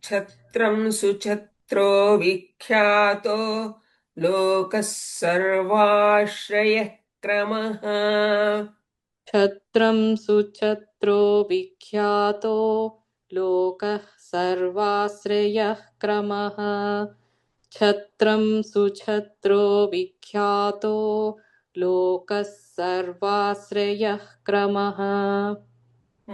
छत्रं सुछत्रो विख्यातो लोकः सर्वाश्रयः क्रमः। छत्रं सुछत्रो विख्यातो लोकः सर्वाश्रयः क्रमः। छत्रं सुछत्रो विख्यातो लोकः सर्वाश्रयः क्रमः।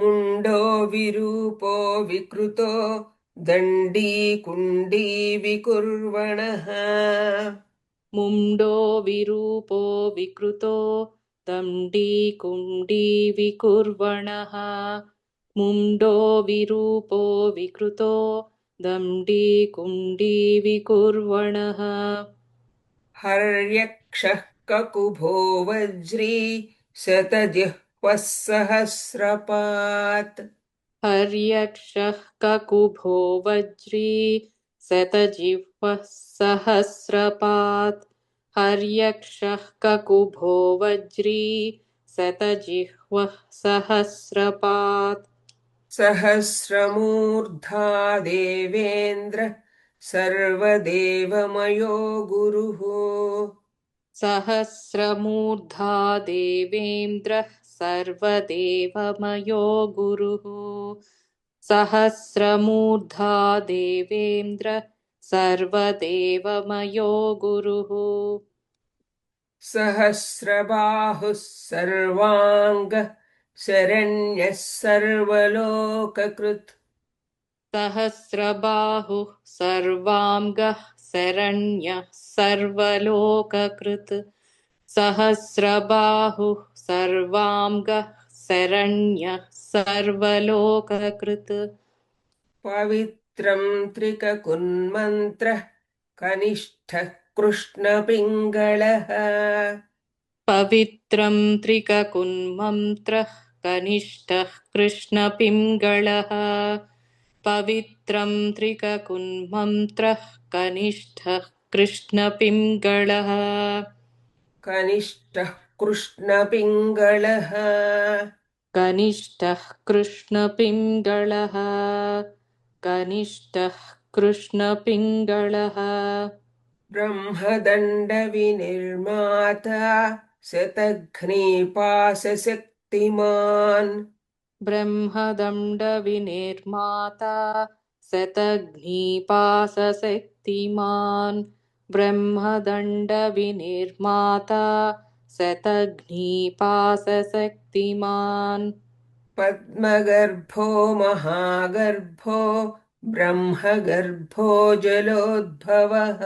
मुण्डो विरूपो विकृतो दण्डी कुण्डी विकुर्वणः। मुण्डो विरूपो विकृतो दण्डी कुण्डी विकुर्वणः। मुण्डो विरूपो विकृतो दण्डी कुण्डी विकुर्वणः। हर्यक्षः ककुभो वज्री शतजिह्वः सहस्रपात्। हर्यक्षः ककुभो वज्री शतजिह्वः सहस्रपात्। हर्यक्षः ककुभो वज्री शतजिह्वः सहस्रपात्। सहस्रमूर्धा देवेन्द्र सर्वदेवमयो गुरुः। सहस्रमूर्धा देवेन्द्रः सर्वदेवमयो गुरुः। सहस्रमूर्धा देवेन्द्रः सर्वदेवमयो गुरुः। सहस्रबाहुः सर्वाङ्गः शरण्यः सर्वलोककृत्। सहस्रबाहुः सर्वाङ्गः शरण्यः सर्वलोककृत्। सहस्रबाहुः सर्वाङ्गः शरण्यः सर्वलोककृत्। पवित्रं त्रिककुन्मन्त्रः कनिष्ठः कृष्णपिङ्गळः। पवित्रं त्रिककुन्मन्त्रः कनिष्ठः कृष्णपिङ्गळः। पवित्रं त्रिककुन्मन्त्रः कनिष्ठः कृष्णपिङ्गळः। कनिष्ठः कृष्णपिङ्गळः। कनिष्ठः कृष्णपिङ्गळः। कनिष्ठः कृष्णपिङ्गळः। ब्रह्मदण्डविनिर्माता शतघ्नीपासशक्तिमान्। ब्रह्मदण्डविनिर्माता शतघ्नीपासशक्तिमान्। ब्रह्मदण्डविनिर्माता शतघ्नीपासशक्तिमान्। पद्मगर्भो महागर्भो ब्रह्मगर्भो जलोद्भवः।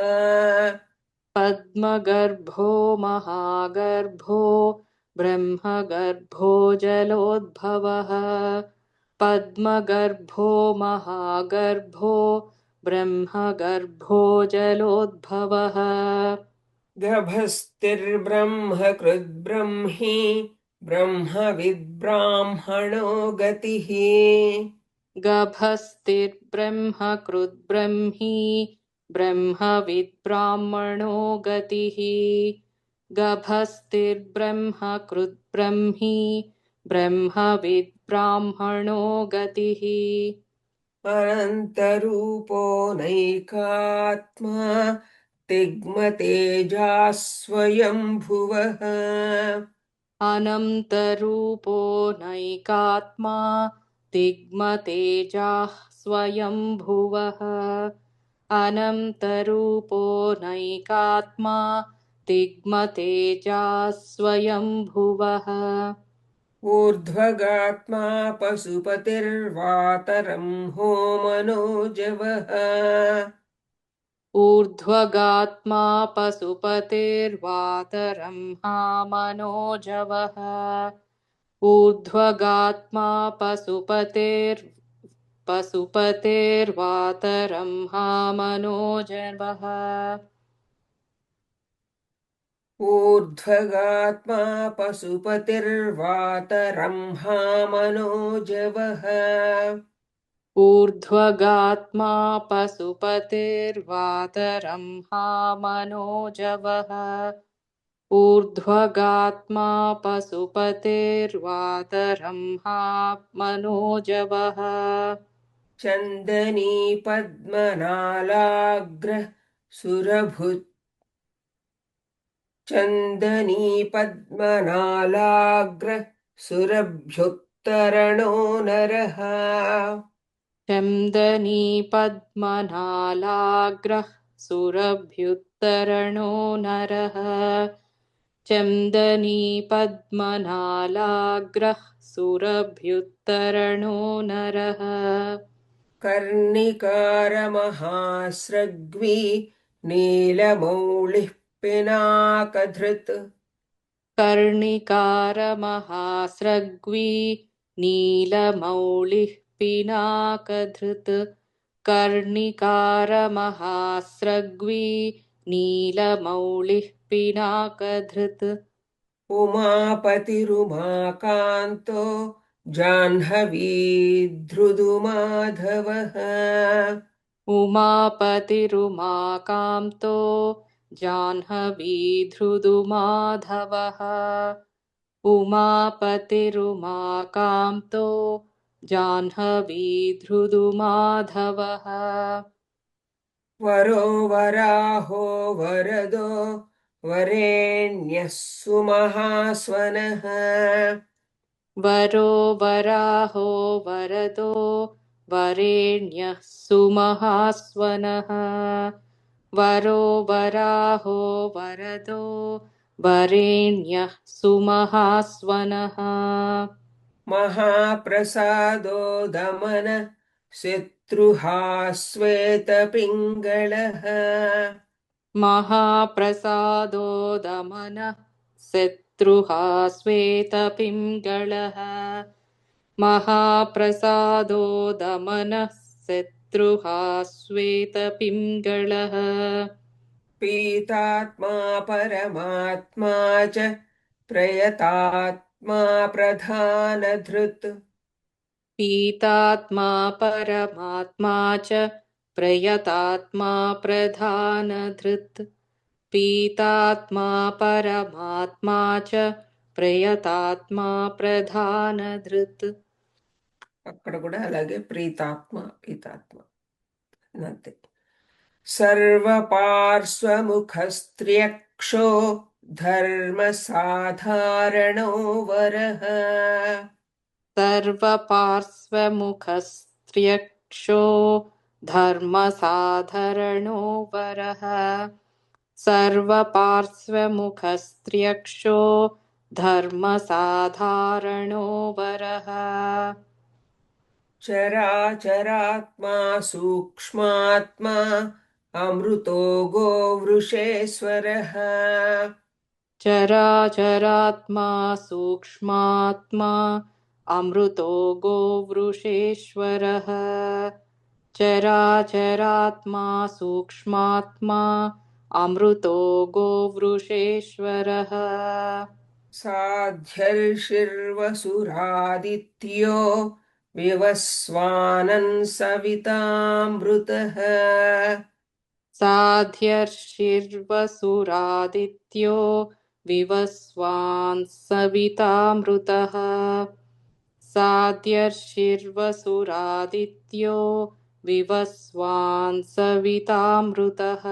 पद्मगर्भो महागर्भो ब्रह्मगर्भो जलोद्भवः। पद्मगर्भो महागर्भो ब्रह्मगर्भो जलोद्भवः। गभस्तिर्ब्रह्मकृद्ब्रह्मी ब्रह्मविद्ब्राह्मणो गतिः। गभस्तिर्ब्रह्मकृद्ब्रह्मी ब्रह्मविद्ब्राह्मणो गतिः। गभस्तिर्ब्रह्मकृद्ब्रह्मी ब्रह्मविद्ब्राह्मणो गतिः। अनन्तरूपो नैकात्मा तिग्मतेजाः स्वयम्भुवः। अनन्तरूपो नैकात्मा तिग्मतेजाः स्वयम्भुवः। अनन्तरूपो नैकात्मा तिग्मतेजाः स्वयम्भुवः। ऊर्ध्वगात्मा पशुपतिर्वातरं मनोजवः। ऊर्ध्वगात्मा पशुपतिर्वातरंहा मनोजवः। ऊर्ध्वगात्मा पशुपतिर्वातरंहा मनोजवः। ऊर्ध्वगात्मा पशुपतिर्वातरं मनोजवः। ऊर्ध्वगात्मा पशुपतिर्वातरंहा मनोजवः। ऊर्ध्वगात्मा पशुपतिर्वातरंहा मनोजवः। चन्दनी पद्मनालाग्रः सुरभुत् चन्दनी पद्मनालाग्रः सुरभ्युत्तरणो नरः चन्दनी पद्मनालाग्रः सुरभ्युत्तरणो नरः चन्दनी पद्मनालाग्रः सुरभ्युत्तरणो नरः कर्णिकारमहास्रग्वी नीलमौलिः पिनाकधृत् कर्णिकारमहास्रग्वी नीलमौलिः पिनाकधृत् कर्णिकारमहास्रग्वी नीलमौलिः पिनाकधृत् उमापतिरुमाकान्तो जाह्नवीध्रुदुमाधवः उमापतिरुमाकान्तो जाह्नवीधृदुमाधवः उमापतिरुमाकान्तो जाह्नवीधृदुमाधवः वरो वराहो वरदो वरेण्यः सुमहास्वनः वरो वराहो वरदो वरेण्यः सुमहास्वनः वरो वराहो वरदो वरेण्यः सुमहास्वनः महाप्रसादो दमन शत्रुहास्वेतपिङ्गळः महाप्रसादो दमनः शत्रुहा श्वेतपिङ्गळः महाप्रसादो दमनः शत्रुहा श्वेतपिङ्गळः पीतात्मा परमात्मा च प्रयतात्मा प्रधानधृत् पीतात्मा परमात्मा च प्रयतात्मा प्रधानधृत् पीतात्मा परमात्मा च प्रयतात्मा प्रधानधृत् అక్కడ కూడా అలాగే ప్రీతాత్మ పీతాత్మ అంతే सर्वपार्श्वमुखस्त्र्यक्षो धर्मसाधारणो वरः सर्वपार्श्वमुखस्त्र्यक्षो धर्मसाधरणो वरः सर्वपार्श्वमुखस्त्र्यक्षो धर्मसाधारणो वरः चराचरात्मा सूक्ष्मात्मा अमृतो गोवृषेश्वरः चराचरात्मा सूक्ष्मात्मा अमृतो गोवृषेश्वरः चराचरात्मा सूक्ष्मात्मा अमृतो गोवृषेश्वरः साध्यर्षिर्वसुरादित्यो विवस्वानन् सवितामृतः साध्यर्षिर्वसुरादित्यो विवस्वान् सवितामृतः साध्यर्षिर्वसुरादित्यो विवस्वान् सवितामृतः